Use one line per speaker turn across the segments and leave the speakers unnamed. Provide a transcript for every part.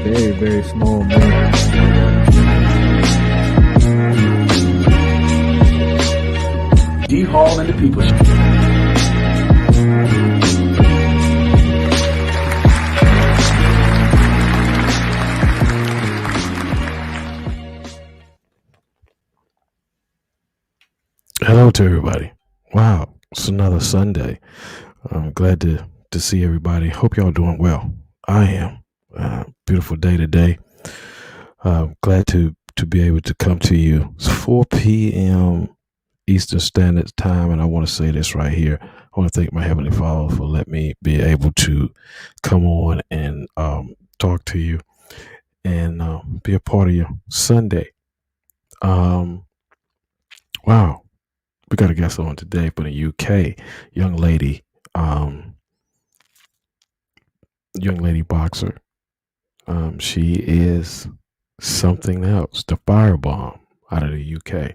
very, very small movement.
D Hall and the People.
Hello to everybody. Wow, it's another Sunday. I'm glad to see everybody. Hope y'all doing well. I am. Beautiful day today. Glad to be able to come to you. It's 4 p.m. Eastern Standard Time, and I want to say this right here. I want to thank my Heavenly Father for letting me be able to come on and talk to you and be a part of your Sunday. Wow. We got a guest on today from the UK, young lady boxer. She is something else, the firebomb out of the UK.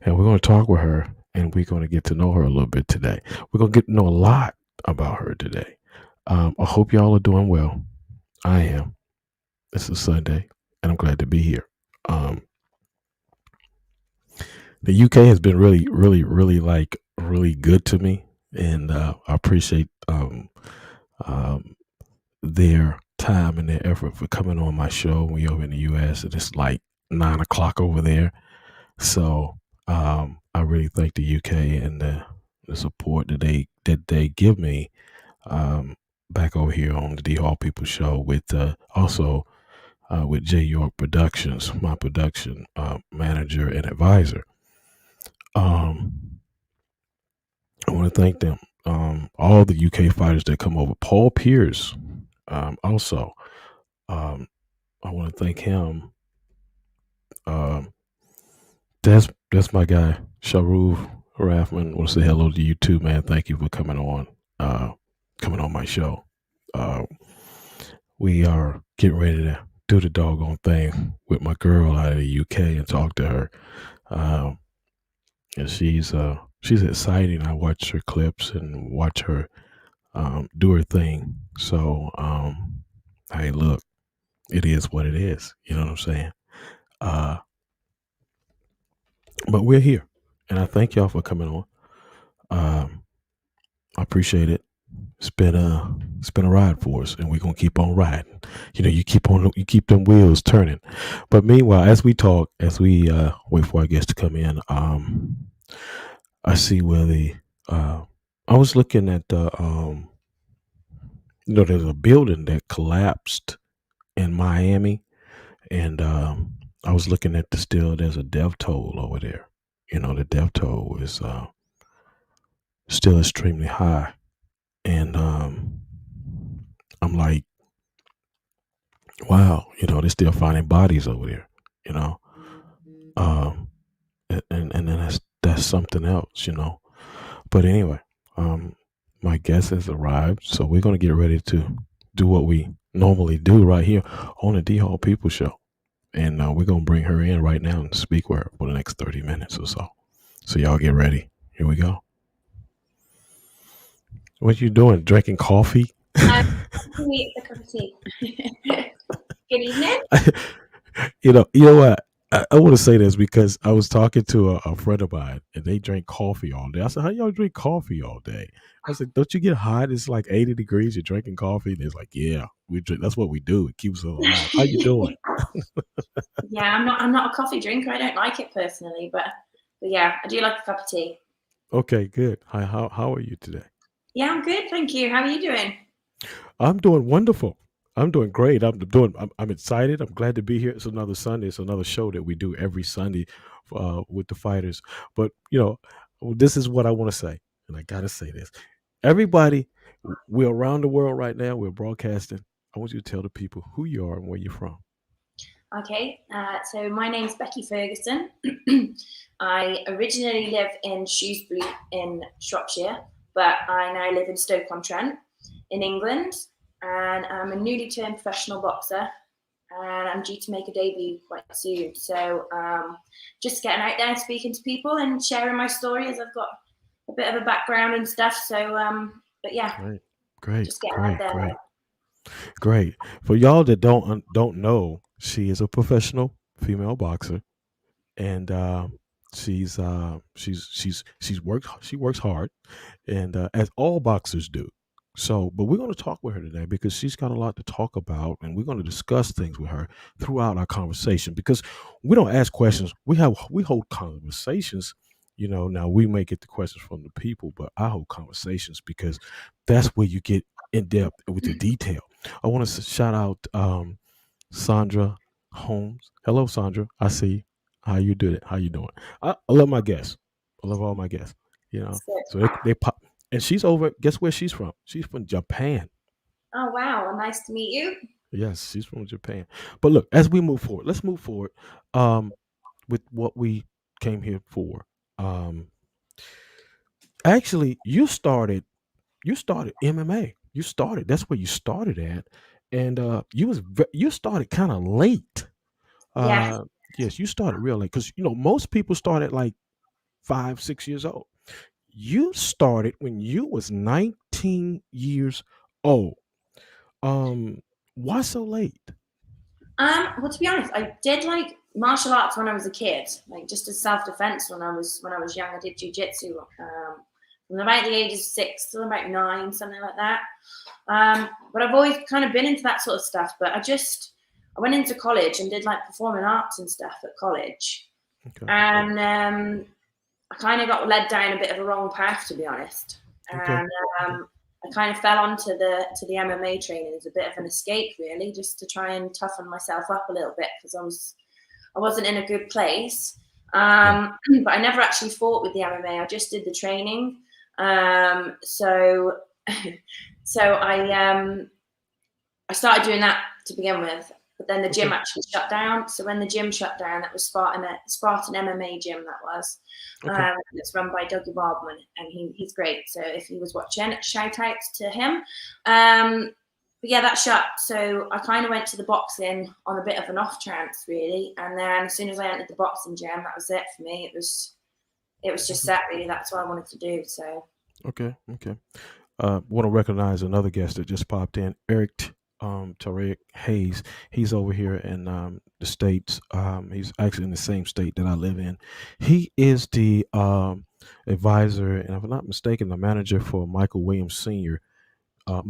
And we're going to talk with her and we're going to get to know her a little bit today. We're going to get to know a lot about her today. I hope y'all are doing well. I am. This is Sunday and I'm glad to be here. The UK has been really, really, really really good to me. And I appreciate their time and their effort for coming on my show. We over in the US and it's like 9 o'clock over there. So I really thank the UK and the support that they give me back over here on the D Hall People Show with also with J York Productions, my production manager and advisor. I want to thank them. All the UK fighters that come over. Paul Pierce, also. I want to thank him. That's my guy, Sharuv Raffman. I want to say hello to you too, man. Thank you for coming on my show. We are getting ready to do the doggone thing with my girl out of the UK and talk to her. And she's exciting. I watch her clips and watch her do her thing. So hey, look, it is what it is. You know what I'm saying? But we're here, and I thank y'all for coming on. I appreciate it. It's been a ride for us, and we're gonna keep on riding. You know, you keep them wheels turning. But meanwhile, as we talk, as we wait for our guests to come in, I see where I was looking at the there's a building that collapsed in Miami, and I was looking at there's a death toll over there. You know, the death toll is still extremely high, and I'm like, wow, they're still finding bodies over there. You know, and then that's something else. But anyway, my guest has arrived, so we're gonna get ready to do what we normally do right here on the D Hall People Show. And we're going to bring her in right now and speak with her for the next 30 minutes or so. So y'all get ready. Here we go. What you doing? Drinking coffee?
Need a cup of tea. Good evening.
You know what? I want to say this because I was talking to a friend of mine and they drink coffee all day. I said, how y'all drink coffee all day? I said, don't you get hot? It's like 80 degrees. You're drinking coffee. And it's like, yeah, we drink. That's what we do. It keeps us alive. How you doing?
Yeah, I'm not a coffee drinker. I don't like it personally, but yeah, I do like a cup of tea.
Okay, good. Hi, how are you today?
Yeah, I'm good, thank you. How are you doing?
I'm doing wonderful. I'm doing great. I'm excited. I'm glad to be here. It's another Sunday. It's another show that we do every Sunday with the fighters. But this is what I want to say, and I gotta say this. Everybody, we're around the world right now. We're broadcasting. I want you to tell the people who you are and where you're from.
Okay, so my name's Beccy Ferguson. I originally live in Shrewsbury in Shropshire, but I now live in Stoke-on-Trent in England, and I'm a newly turned professional boxer, and I'm due to make a debut quite soon. So just getting out there, speaking to people, and sharing my story, as I've got a bit of a background and stuff. So, but yeah,
Great.
just getting out there.
Great. Great. For y'all that don't know, she is a professional female boxer, and she works hard, and as all boxers do. So, but we're going to talk with her today because she's got a lot to talk about, and we're going to discuss things with her throughout our conversation. Because we don't ask questions, we hold conversations. Now we may get the questions from the people, but I hold conversations because that's where you get in depth with the detail. I want to shout out Sandra Holmes. Hello, Sandra. I see how you did it. How you doing? I love my guests. I love all my guests.
So,
So they pop, and she's over. Guess where she's from? She's from Japan.
oh wow, well, nice to meet you.
Yes, she's from Japan. But look, as we move forward, let's move forward um, with what we came here for. Um, actually, you started MMA. You started. That's where you started at, and you started kind of late.
Yes.
Uh, yes, you started real late because most people start at like 5, 6 years old. You started when you was 19 years old. Um, why so late?
Well, to be honest, I did like martial arts when I was a kid, like just as self defense when I was young. I did jujitsu from about the age of 6 to about 9, something like that. But I've always kind of been into that sort of stuff. But I went into college and did like performing arts and stuff at college,
Okay,
and I kind of got led down a bit of a wrong path, to be honest.
okay,
And
okay,
I kind of fell onto the MMA training as a bit of an escape, really, just to try and toughen myself up a little bit because I wasn't in a good place.
right,
But I never actually fought with the MMA. I just did the training. So I started doing that to begin with, but then the gym
okay,
actually shut down. So when the gym shut down, that was Spartan MMA gym. That was.
okay,
It's run by Dougie Baldwin, and he's great. So if he was watching, shout out to him. But yeah, that shut. So I kind of went to the boxing on a bit of an off chance, really. And then as soon as I entered the boxing gym, that was it for me. It was just
okay,
that really. That's what I wanted to do. So
okay, okay. Want to recognize another guest that just popped in, Eric Tariq Hayes. He's over here in the states. He's actually in the same state that I live in. He is the advisor, and if I'm not mistaken, the manager for Michael Williams Senior.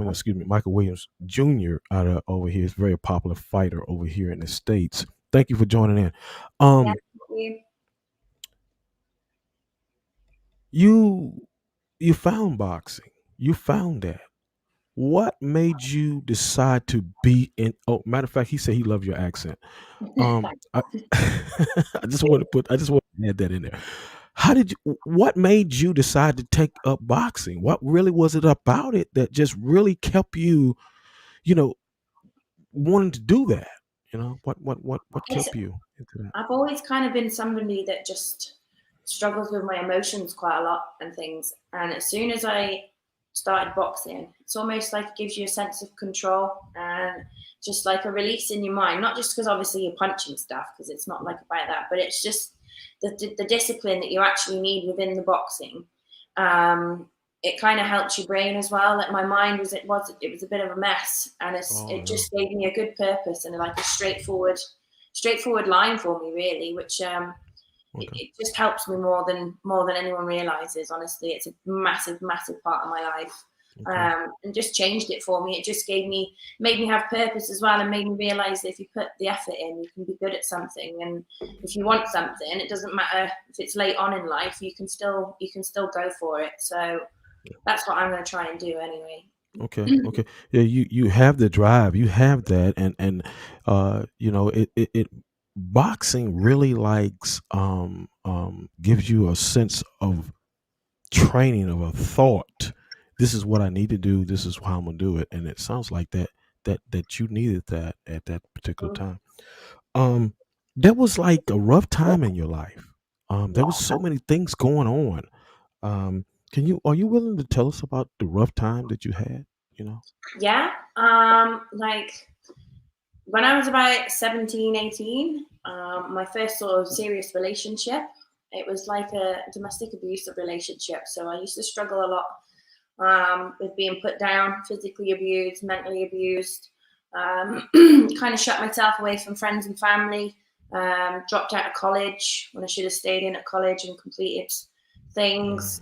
Excuse me, Michael Williams Jr. out of over here. He's a very popular fighter over here in the states. Thank you for joining in.
yeah,
Um, you you found boxing. You found that. What made you decide to be in? Oh, matter of fact, he said he loved your accent. I, I just want to add that in there. What made you decide to take up boxing? What really was it about it that just really kept you, you know, wanting to do that? What
it's
kept you into that?
I've always kind of been somebody that just struggles with my emotions quite a lot and things. And as soon as I started boxing, it's almost like it gives you a sense of control and just like a release in your mind. Not just because obviously you're punching stuff, because it's not like about that, but it's just the discipline that you actually need within the boxing. Um, it kind of helps your brain as well. Like my mind it was a bit of a mess, and
Oh
it
no.
just gave me a good purpose and like a straightforward line for me, really, which
Okay.
it just helps me more than anyone realizes. Honestly, it's a massive, massive part of my life,
Okay.
and just changed it for me. It just made me have purpose as well, and made me realize that if you put the effort in, you can be good at something. And if you want something, it doesn't matter if it's late on in life. You can still go for it. So that's what I'm going to try and do anyway.
Okay. Okay. Yeah. You have the drive. You have that, and it boxing really likes gives you a sense of training of a thought. This is what I need to do. This is how I'm gonna do it. And it sounds like that you needed that at that particular time. Um, that was like a rough time in your life. There was so many things going on. Are you willing to tell us about the rough time that you had? You know?
Yeah. Like when I was about 17, 18, my first sort of serious relationship, it was like a domestic abusive relationship. So I used to struggle a lot with being put down, physically abused, mentally abused. Kind of shut myself away from friends and family. Dropped out of college when I should have stayed in at college and completed things.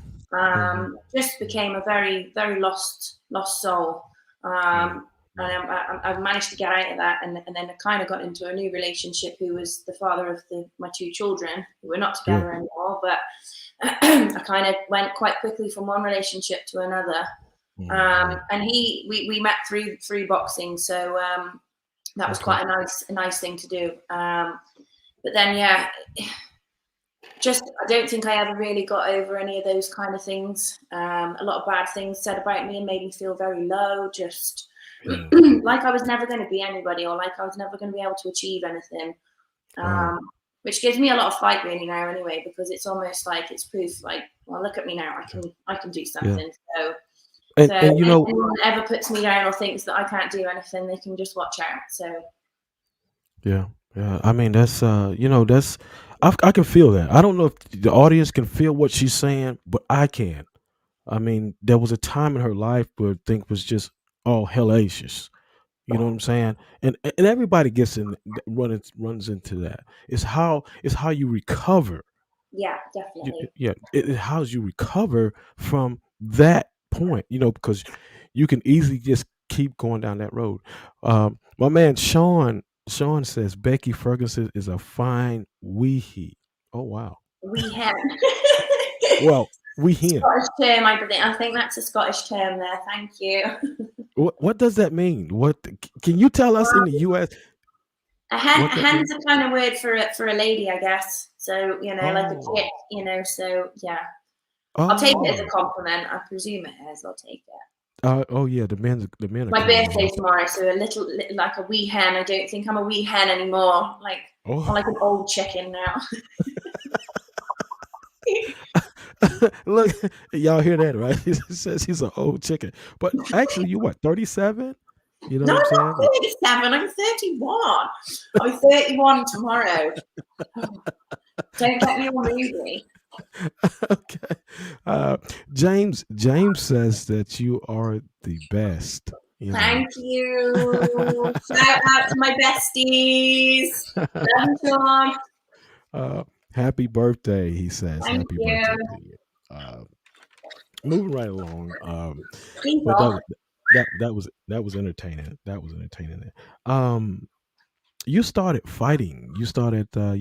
Just became a very, very lost soul. And I've managed to get out of that, and then I kind of got into a new relationship who was the father of my 2 children, who were not together anymore, but I kind of went quite quickly from one relationship to another. And we met through boxing, so that was quite a nice thing to do. But then, I don't think I ever really got over any of those kind of things. A lot of bad things said about me and made me feel very low, just like I was never going to be anybody, or like I was never going to be able to achieve anything. Which gives me a lot of fight really now anyway, because it's almost like it's proof, like, well, look at me now, I can do something. So
And
anyone that ever puts me down or thinks that I can't do anything, they can just watch out. So
yeah. I mean, that's that's I can feel that. I don't know if the audience can feel what she's saying, but I can. I mean, there was a time in her life where things was just all hellacious. You know what I'm saying? And everybody gets in runs into that. It's how you recover.
yeah, definitely.
It how's you recover from that point. Because you can easily just keep going down that road. My man Sean says Beccy Ferguson is a fine weehee. Oh wow.
We have
Well, we hen.
Scottish term, I think that's a Scottish term there. Thank you.
What does that mean? What can you tell us in the U.S.
A
what that means?
hen's a kind of word for a lady, I guess. So like a chick, So yeah, I'll take it as a compliment. I presume it is. I'll take it.
Oh yeah, the men are
My
calling
birthday's
you.
tomorrow, so a little like a wee hen. I don't think I'm a wee hen anymore. Like I'm like an old chicken now.
Look, y'all hear that, right? He says he's an old chicken. But actually, you what, 37? You know
No,
what I'm
I'm not
saying?
37. I'm 31. I'm 31 tomorrow. Don't get me all moody.
Okay. James says that you are the best.
Thank you. Shout out to my besties. Love you, Sean.
Happy birthday, he says.
Thank
Happy
you.
birthday to you. Moving right along.
Please
But
don't.
that was entertaining. That was entertaining. You started fighting. You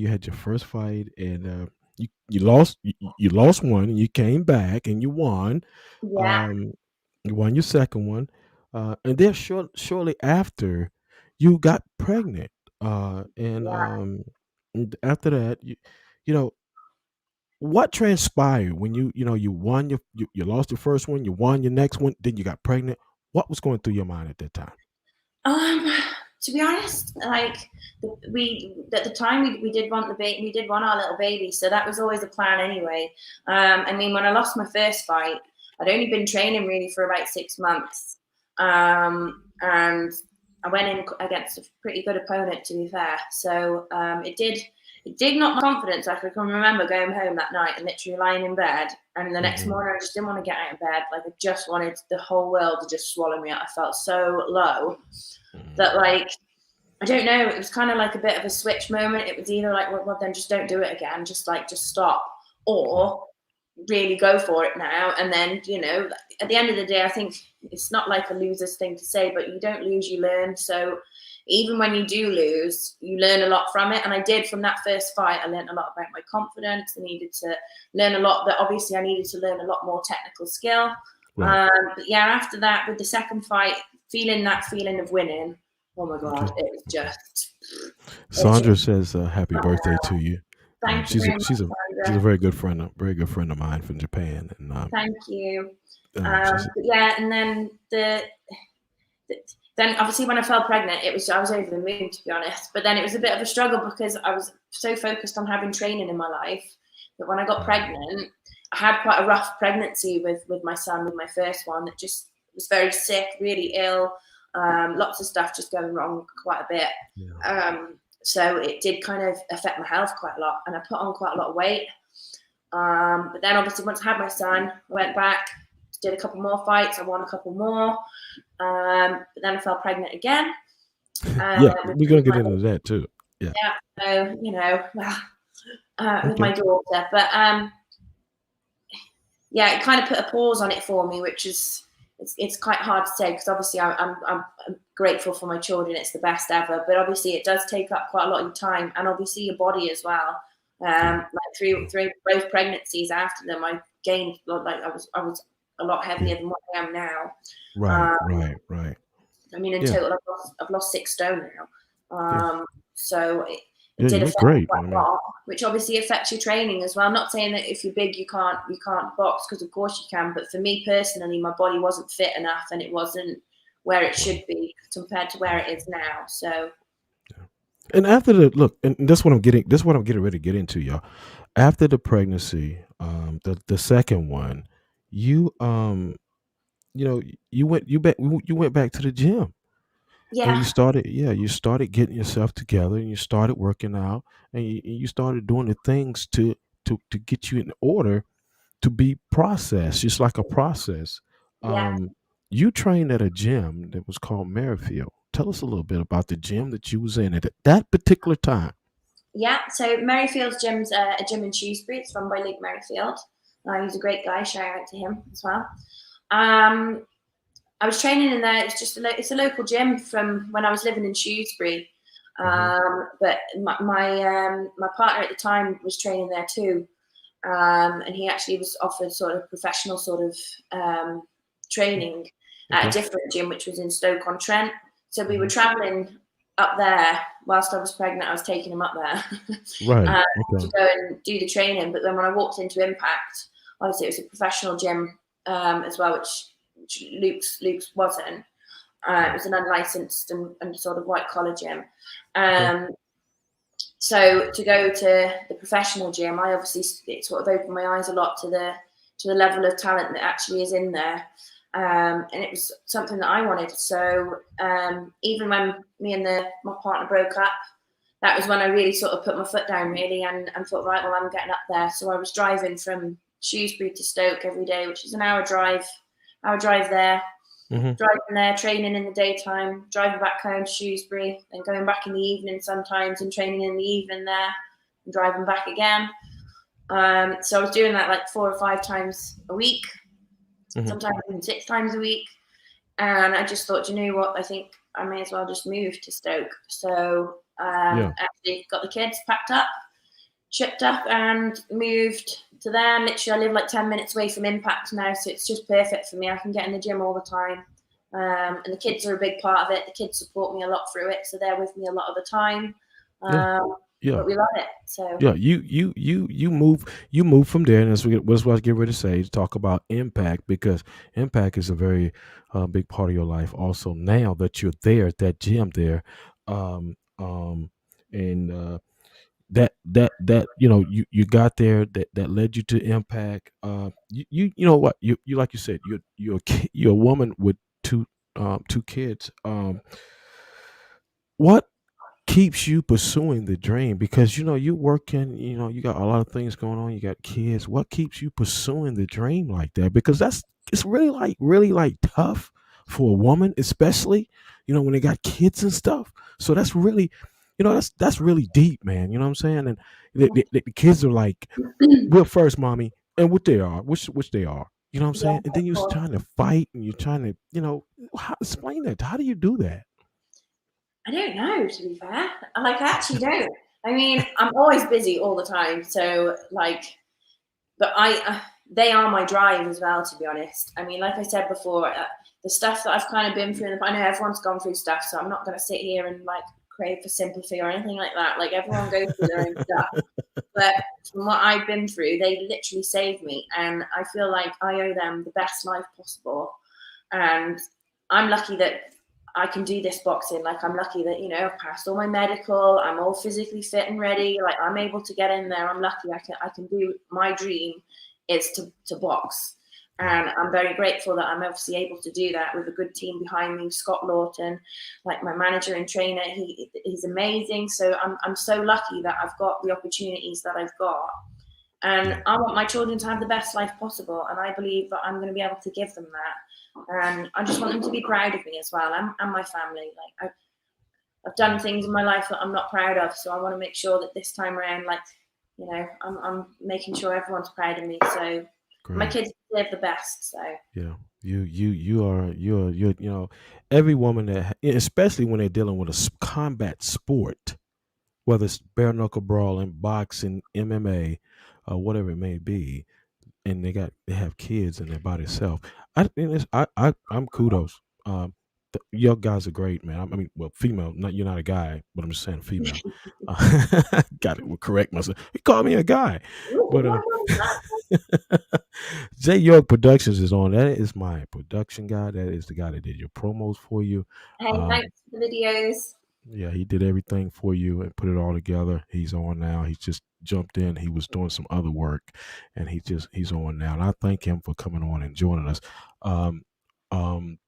had your first fight, and you lost. You lost one, and you came back, and you won.
Yeah.
You won your second one, and then shortly after, you got pregnant. And after that, you know what transpired when you won you lost your first one, you won your next one, then you got pregnant. What was going through your mind at that time?
Um, to be honest, like we at the time we did want the baby, we did want our little baby, so that was always a plan anyway. I mean, when I lost my first fight, I'd only been training really for about 6 months, and I went in against a pretty good opponent, to be fair. So it did knock my confidence. Like I can remember going home that night and literally lying in bed, and the next morning I just didn't want to get out of bed. Like I just wanted the whole world to just swallow me up. I felt so low that, like, I don't know, it was kind of like a bit of a switch moment. It was either like, well then just don't do it again, just stop, or really go for it now. And then, at the end of the day, I think it's not like a loser's thing to say, but you don't lose, you learn. So even when you do lose, you learn a lot from it. And I did. From that first fight, I learned a lot about my confidence. I needed to learn a lot, but obviously I needed to learn a lot more technical skill.
Right.
But yeah, after that, with the second fight, feeling that feeling of winning, oh my God, it was just.
Sandra says happy birthday to you.
Thank you very much,
She's
Sandra.
a very good friend of mine from Japan. And
thank you. But yeah, and then then obviously when I fell pregnant, I was over the moon, to be honest. But then it was a bit of a struggle because I was so focused on having training in my life that when I got pregnant, I had quite a rough pregnancy with my son, with my first one, that just was very sick, really ill, lots of stuff just going wrong quite a bit. So it did kind of affect my health quite a lot, and I put on quite a lot of weight. But then obviously once I had my son, I went back did a couple more fights. I won a couple more. But then I fell pregnant again.
Yeah,
With
we're gonna get
my,
into that too. Yeah.
yeah, so, with
Okay.
my daughter. But yeah, it kind of put a pause on it for me, which is it's quite hard to say because obviously I'm grateful for my children. It's the best ever, but obviously it does take up quite a lot of your time and obviously your body as well. Like through both pregnancies after them, I gained like I was a lot heavier than what I am now.
Right, right, right.
I mean, in
Yeah,
total, I've lost 6 stone now.
yeah,
So it
yeah.
did
You look
affect me
great. I
quite a
mean,
lot, which obviously affects your training as well. I'm not saying that if you're big you can't box, because of course you can. But for me personally, my body wasn't fit enough, and it wasn't where it should be compared to where it is now. So
and after the look, and that's what I'm getting. This is what I'm getting ready to get into, y'all. After the pregnancy, the second one, you you went back to the gym. And
yeah,
you started getting yourself together, and you started working out, and you started doing the things to get you in order to be processed, just like a process.
yeah.
Um, you trained at a gym that was called Merrifield. Tell us a little bit about the gym that you was in at that particular time.
Yeah, so Merrifield's gym's a gym in Shrewsbury. It's run by Luke Merrifield. He's a great guy. Shout out to him as well. Um, I was training in there. It's just it's a local gym from when I was living in Shrewsbury.
Hmm.
But my partner at the time was training there too, and he actually was offered sort of professional sort of training at a
Okay.
different gym, which was in Stoke-on-Trent. So we were
Hmm.
travelling up there whilst I was pregnant. I was taking him up there
Right.
to
Okay.
go and do the training. But then when I walked into Impact, obviously it was a professional gym as well, which Luke's wasn't. It was an unlicensed and sort of white collar gym.
Okay.
So to go to the professional gym, I obviously it sort of opened my eyes a lot to the level of talent that actually is in there. And it was something that I wanted. So even when me and my partner broke up, that was when I really sort of put my foot down really and thought, right, well, I'm getting up there. So I was driving from Shrewsbury to Stoke every day, which is an hour drive there,
Hmm.
driving there, training in the daytime, driving back home to Shrewsbury, then going back in the evening sometimes and training in the evening there and driving back again. So I was doing that like 4 or 5 times a week,
Hmm.
sometimes even 6 times a week. And I just thought, you know what, I think I may as well just move to Stoke. So
Yeah.
actually got the kids packed up, shipped up and moved to there. Literally, I live like 10 minutes away from Impact now, so it's just perfect for me. I can get in the gym all the time. And the kids are a big part of it. The kids support me a lot through it, so they're with me a lot of the time.
Yeah. Yeah.
But we love it. So
Yeah, you move from there, and that's what I was getting ready to say. To talk about impact, because impact is a very big part of your life. Also, now that you're there at that gym there, um, um, and that you got there, that led you to impact. You know what, you like you said, you're a woman with two kids. What keeps you pursuing the dream? Because you're working, you got a lot of things going on, you got kids. What keeps you pursuing the dream like that? Because it's really like tough for a woman, especially when they got kids and stuff. So that's really, that's really deep, man. You know what I'm saying? And the kids are like, we're first, mommy, and what they are, which they are. You know what I'm
yeah,
saying? And then
of
you're
course.
trying to fight, and you're trying to, explain that. How do you do that?
I don't know, to be fair. Like, I actually don't. I mean, I'm always busy all the time. So, like, but they are my drive as well, to be honest. I mean, like I said before, the stuff that I've kind of been through, I know everyone's gone through stuff, so I'm not going to sit here and like crave for sympathy or anything like that. Like, everyone goes through their own stuff. But from what I've been through, they literally saved me. And I feel like I owe them the best life possible. And I'm lucky that I can do this boxing. Like, I'm lucky that, I've passed all my medical, I'm all physically fit and ready. Like, I'm able to get in there. I'm lucky I can do my dream is to box. And I'm very grateful that I'm obviously able to do that with a good team behind me. Scott Lawton, like my manager and trainer, he's amazing. So I'm so lucky that I've got the opportunities that I've got. And
Yeah.
I want my children to have the best life possible, and I believe that I'm going to be able to give them that. And I just want them to be proud of me as well, and my family. Like I've done things in my life that I'm not proud of, so I want to make sure that this time around, like, I'm making sure everyone's proud of me. So my
Great.
kids deserve the best. So
Yeah. You are every woman especially when they're dealing with a combat sport, whether it's bare knuckle brawling, boxing, MMA, whatever it may be, and they have kids and they're by themselves. I'm kudos. Your guys are great, man. I mean, well, female. Not you're not a guy, but I'm just saying female. Got it. Will correct myself. He called me a guy, but J York Productions is on. That is my production guy. That is the guy that did your promos for you.
hey,
Um,
thanks for the videos.
yeah, he did everything for you and put it all together. He's on now. He just jumped in. He was doing some other work, and he's on now. And I thank him for coming on and joining us. Um, um,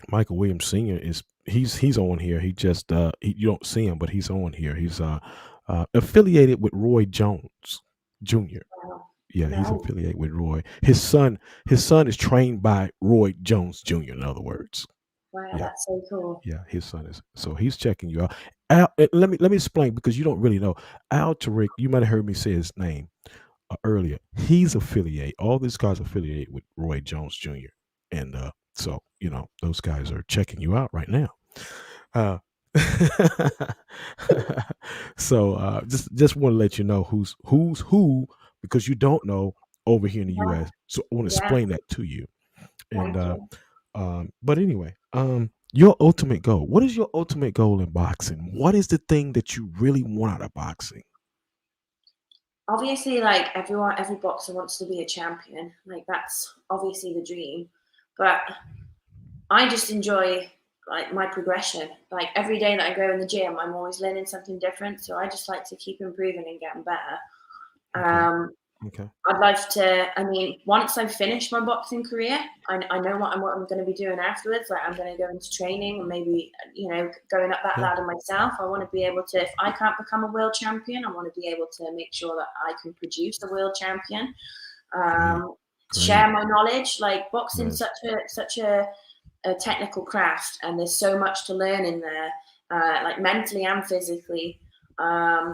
Michael Williams Sr. He's on here. He just you don't see him, but he's on here. He's affiliated with Roy Jones Jr.
Wow,
Yeah, he's
no,
affiliated with Roy. His son is trained by Roy Jones Jr. In other words.
wow,
Yeah.
that's so cool.
Yeah, his son is. So he's checking you out. Al, let me explain because you don't really know. Al Tariq, you might have heard me say his name earlier. He's affiliated. All these guys affiliate with Roy Jones Jr. And so those guys are checking you out right now. Uh, so just want to let you know who's who because you don't know over here in the
Yeah,
U.S. So I want to
yeah,
explain that to you. And
thank you.
but anyway, your ultimate goal. What is your ultimate goal in boxing? What is the thing that you really want out of boxing?
Obviously, like every boxer wants to be a champion. Like that's obviously the dream. But I just enjoy like my progression. Like every day that I go in the gym, I'm always learning something different. So I just like to keep improving and getting better.
Okay.
Um,
Okay.
I'd like to. I mean, once I've finished my boxing career, I know what I'm going to be doing afterwards. Like I'm going to go into training and maybe going up that
Yeah.
ladder myself. I want to be able to. If I can't become a world champion, I want to be able to make sure that I can produce a world champion.
Great.
Share
Great.
my knowledge. Like boxing,
Yes.
such a technical craft, and there's so much to learn in there, like mentally and physically.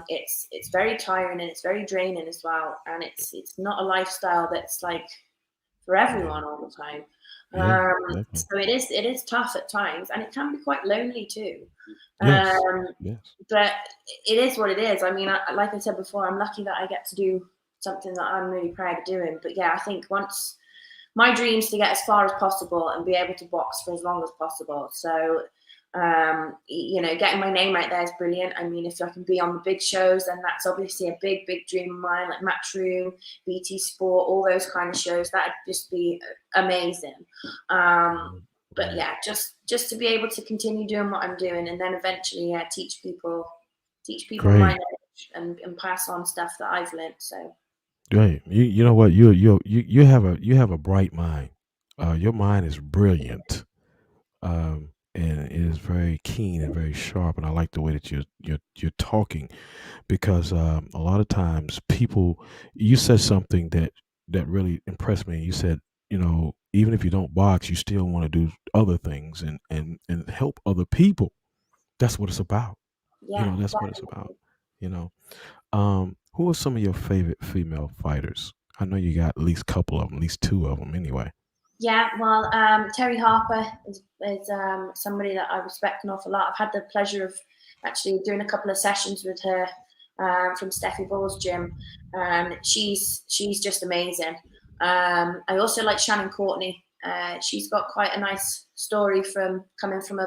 It's very tiring and it's very draining as well, and it's not a lifestyle that's like for
Yeah.
everyone all the time.
Yeah. Definitely.
So it is tough at times, and it can be quite lonely too.
Yes.
Um,
Yes.
but it is what it is. I mean, like I said before, I'm lucky that I get to do something that I'm really proud of doing. But yeah, I think once my dream's to get as far as possible and be able to box for as long as possible. So, getting my name out there is brilliant. I mean, if I can be on the big shows, then that's obviously a big, big dream of mine, like Matchroom, BT Sport, all those kind of shows. That'd just be amazing. Um, but
Right.
yeah, just to be able to continue doing what I'm doing, and then eventually, teach people my
Great.
knowledge and pass on stuff that I've learned. So
Great. You know what? You have a bright mind. Your mind is brilliant. And it is very keen and very sharp. And I like the way that you're talking because a lot of times people, you said something that really impressed me. You said, even if you don't box, you still want to do other things and help other people. That's what it's about.
yeah,
That's what it's about. You know, who are some of your favorite female fighters? I know you got at least a couple of them, at least two of them, anyway.
yeah. Well, Terry Harper is somebody that I respect an awful lot. I've had the pleasure of actually doing a couple of sessions with her from Steffi Ball's gym. She's just amazing. I also like Shannon Courtney. She's got quite a nice story from coming from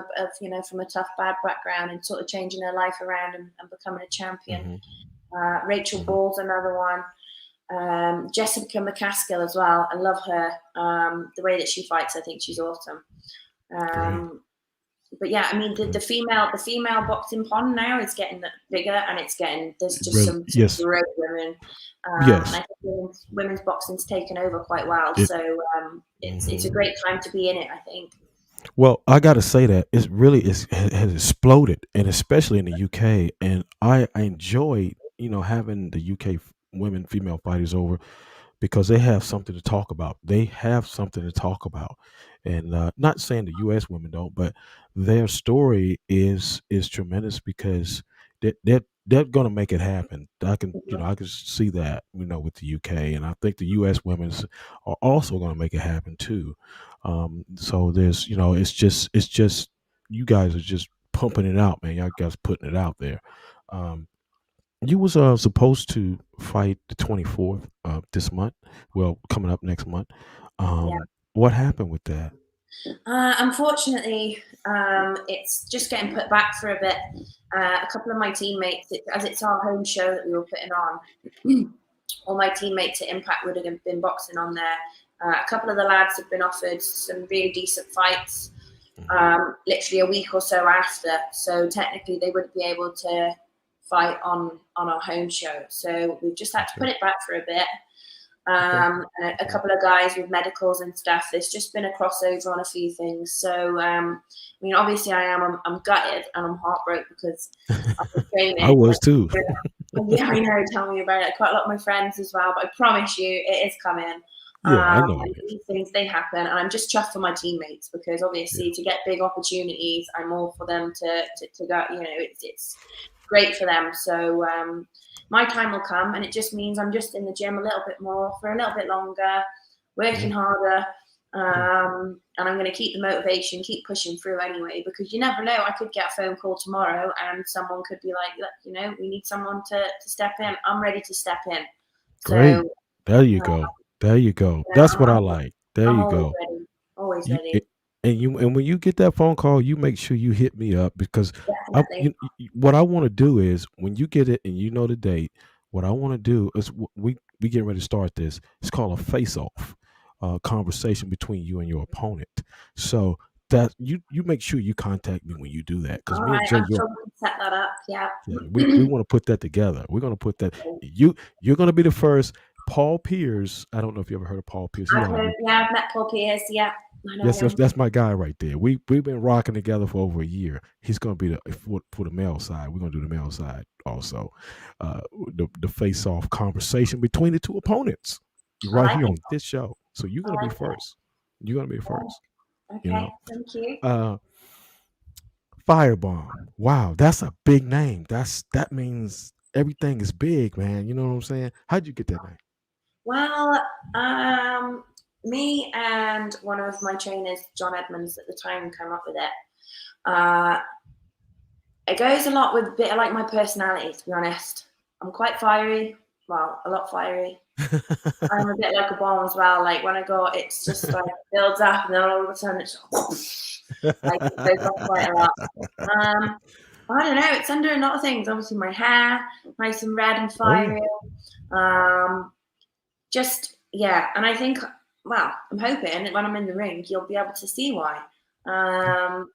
from a tough bad background and sort of changing her life around and becoming a champion.
Hmm.
Rachel
Hmm.
Ball's another one. Jessica McCaskill as well. I love her. The way that she fights, I think she's awesome.
Great.
But yeah, I mean the
Great.
female boxing pond now is getting bigger, and there's just
Really?
some
Yes.
great women. And I
Yes.
think women's boxing's taken over quite well.
It.
So it's a
Mhm.
great time to be in it, I think.
Well, I got to say that it's really has exploded, and especially in the UK. And I enjoyed, having the UK. women, female fighters over because they have something to talk about. They have something to talk about, and not saying the U.S. women don't, but their story is tremendous because they're going to make it happen. I can see that with the UK, and I think the U.S. women's are also going to make it happen too. So there's it's just you guys are just pumping it out, man. Y'all guys putting it out there. Um, you was supposed to fight the 24th this month. Well, coming up next month.
Yeah.
What happened with that?
Unfortunately, it's just getting put back for a bit. A couple of my teammates, as it's our home show that we were putting on, all my teammates at Impact would have been boxing on there. A couple of the lads have been offered some really decent fights, literally a week or so after. So technically, they wouldn't be able to fight on our home show. So we've just had to put it back for a bit. And a couple of guys with medicals and stuff. There's just been a crossover on a few things. So, I mean, obviously, I'm gutted and I'm heartbroken because I've been training.
I was too.
Yeah, I know. Tell me about it. Quite a lot of my friends as well. But I promise you, it is coming.
Yeah, I know.
These things, they happen, and I'm just chuffed for my teammates because obviously to get big opportunities, I'm all for them to go. It's great for them. So my time will come, and it just means I'm just in the gym a little bit more for a little bit longer, working harder, and I'm going to keep the motivation, keep pushing through anyway, because you never know. I could get a phone call tomorrow, and someone could be like, "Look, we need someone to step in." I'm ready to step in.
Great.
So,
There you go. There you go. That's what I like. There
I'm
you
always
go.
ready. Always
You
ready.
and when you get that phone call, you make sure you hit me up because
Definitely.
what I want to do is when you get it and you know the date, what I want to do is we getting ready to start this. It's called a face off conversation between you and your opponent. So that you make sure you contact me when you do that because
All
me and
right.
Jay,
I'm sure we can set that up. Yeah.
we want to put that together. We're going to put that. You're going to be the first. Paul Pierce. I don't know if you ever heard of Paul Pierce.
I've met Paul Pierce. Yeah, I know
Yes,
him.
that's my guy right there. We've been rocking together for over a year. He's going to be for the male side. We're going to do the male side also. The face off conversation between the two opponents right here on this show. So you're going to be first. You're going to be first.
Okay, thank you.
Firebomb. Wow, that's a big name. That means everything is big, man. You know what I'm saying? How'd you get that name?
Well, me and one of my trainers, John Edmonds, at the time, came up with it. It goes a lot with a bit of like my personality, to be honest. I'm quite fiery. Well, a lot fiery. I'm a bit like a bomb as well. Like when I go, it's just like builds up, and then all of a sudden it's like it goes off quite a lot. I don't know. It's under a lot of things. Obviously, my hair, nice and red and fiery. Just yeah, and I think, well, I'm hoping that when I'm in the ring, you'll be able to see why.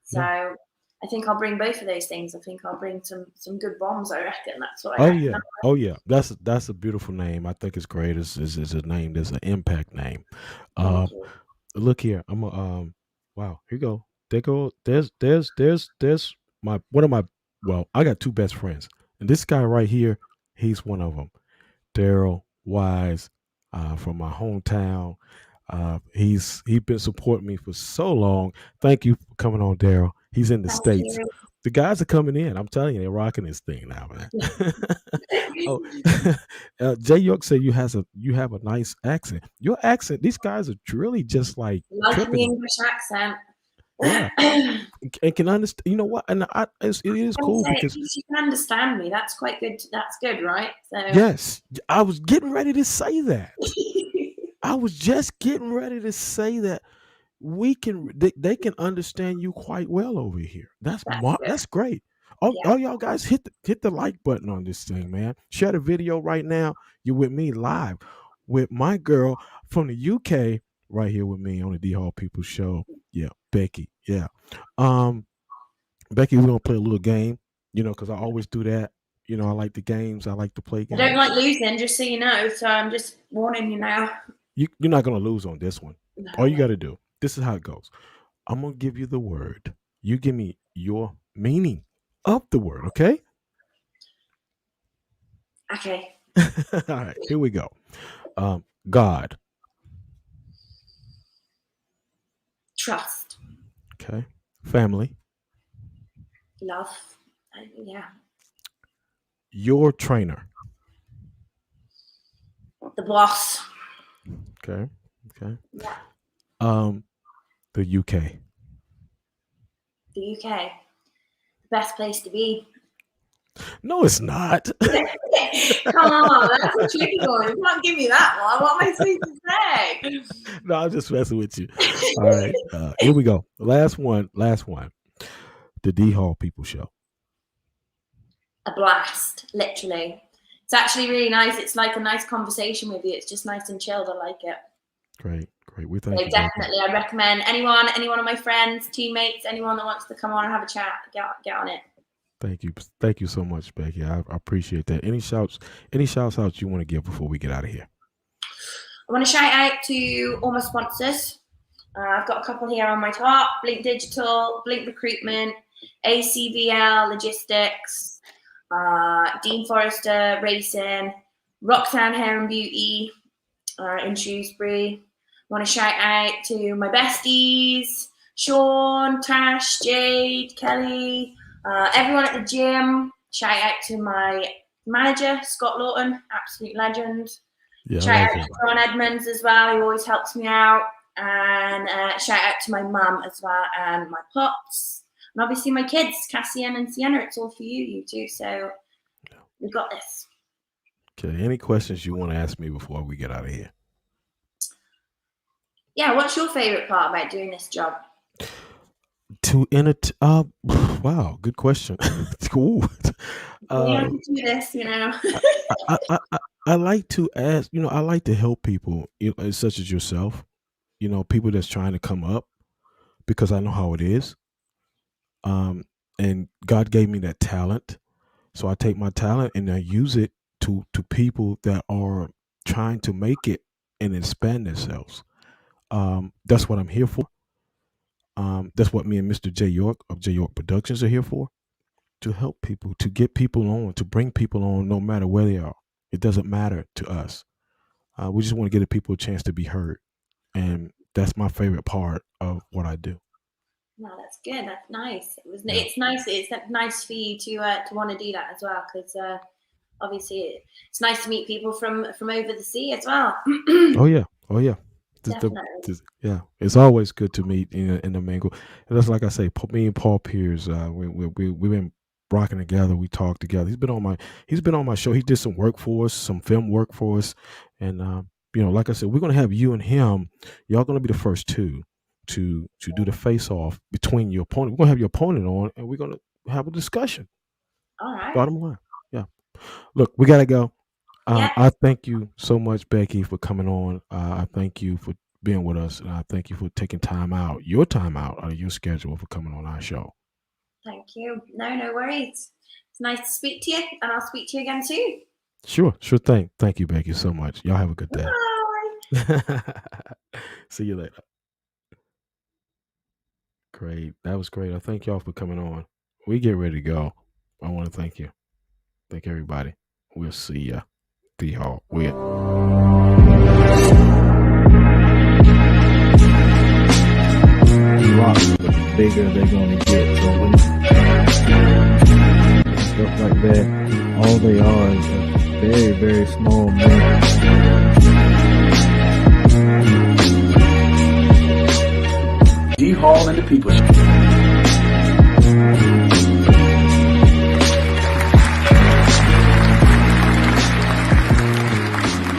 So I think I'll bring both of those things. I think I'll bring some good bombs. I reckon that's what I reckon.
Oh yeah, that's a beautiful name. I think it's great. It's a name. There's an impact name. Look here. I'm wow. Here you go. There's my one of my. Well, I got two best friends, and this guy right here, he's one of them. Daryl Wise, from my hometown. He's been supporting me for so long. Thank you for coming on, Daryl. He's in the States.
You.
The guys are coming in. I'm telling you, they're rocking this thing now, man. Oh, Jay York said you have a nice accent. Your accent, these guys are really just like
the English accent.
Yeah, and can understand. You know what? And it is cool because
you can understand me. That's quite good. That's good, right? So.
Yes, I was getting ready to say that. I was just getting ready to say that they can understand you quite well over here. That's great. All y'all guys hit the like button on this thing, man. Share the video right now. You're with me live with my girl from the UK right here with me on the D Hall People Show. Yeah, Beccy. Yeah. Beccy, we're gonna play a little game, because I always do that. I like the games. I like to play games.
I don't like losing, just so you know. So I'm just warning you now.
You're not going to lose on this one.
No.
All you got to do, this is how it goes. I'm going to give you the word. You give me your meaning of the word, okay?
Okay.
All right, here we go. God.
Trust.
Okay. Family.
Love. Yeah.
Your trainer.
The boss.
Okay. Okay.
Yeah.
Um, the UK.
The UK. The best place to be.
No, it's not.
Come on, that's a tricky one. You can't give me that one. What am I supposed to say?
No, I'm just messing with you. All right. Here we go. Last one. Last one. The D Hall People Show.
A blast, literally. It's actually really nice. It's like a nice conversation with you. It's just nice and chilled. I like it.
Great. Great. We
So
thank you. Becky.
definitely, I recommend any one of my friends, teammates, anyone that wants to come on and have a chat, get on it.
Thank you. Thank you so much, Becky. I appreciate that. Any shouts outs you want to give before we get out of here?
I want to shout out to all my sponsors. I've got a couple here on my top: Blink Digital, Blink Recruitment, ACVL Logistics, Dean Forrester Racing, Roxanne Hair and Beauty in Shrewsbury. I want to shout out to my besties: Sean, Tash, Jade, Kelly, everyone at the gym. Shout out to my manager, Scott Lawton, absolute legend.
Yeah,
Shout out to Ron Edmonds as well, who always helps me out. And shout out to my mum as well, and my pops. And obviously my kids, Cassian and Sienna. It's all for you two. So we got this.
Okay. Any questions you want to ask me before we get out of here?
Yeah, what's your favorite part about doing this job?
Wow, good question. Cool.
You have to do this, you know.
I like to ask, I like to help people, such as yourself, people that's trying to come up, because I know how it is. And God gave me that talent. So I take my talent and I use it to people that are trying to make it and expand themselves. That's what I'm here for. That's what me and Mr. J York of J York Productions are here for. To help people, to get people on, to bring people on, no matter where they are. It doesn't matter to us. We just want to give people a chance to be heard, and that's my favorite part of what I do.
No, that's good. That's nice. It's nice. It's nice for you to want to do that as well, because obviously it's nice to meet people from over the sea as well.
Oh yeah.
Definitely.
Yeah, it's always good to meet in the mingle. And that's like I say, me and Paul Pierce, we've been rocking together. We talk together. He's been on my show. He did some work for us, some film work for us, and like I said, we're gonna have you and him. Y'all gonna be the first two to do the face off between your opponent. We're gonna have your opponent on, and we're gonna have a discussion.
All right.
Bottom line, yeah. Look, we gotta go.
Yeah.
I thank you so much, Becky, for coming on. I thank you for being with us, and I thank you for taking your time out of your schedule for coming on our show.
Thank you. No worries. It's nice to speak to you, and I'll speak to you again soon.
Sure thing. Thank you, Becky, so much. Y'all have a good day.
Bye.
See you later. Great. That was great. I thank y'all for coming on. We get ready to go. I want to thank you. Thank everybody. We'll see ya. The Hall.
The rocks the bigger they're gonna get. So when stuff like that, all they are is a very, very small movement.
D Hall and the People Show.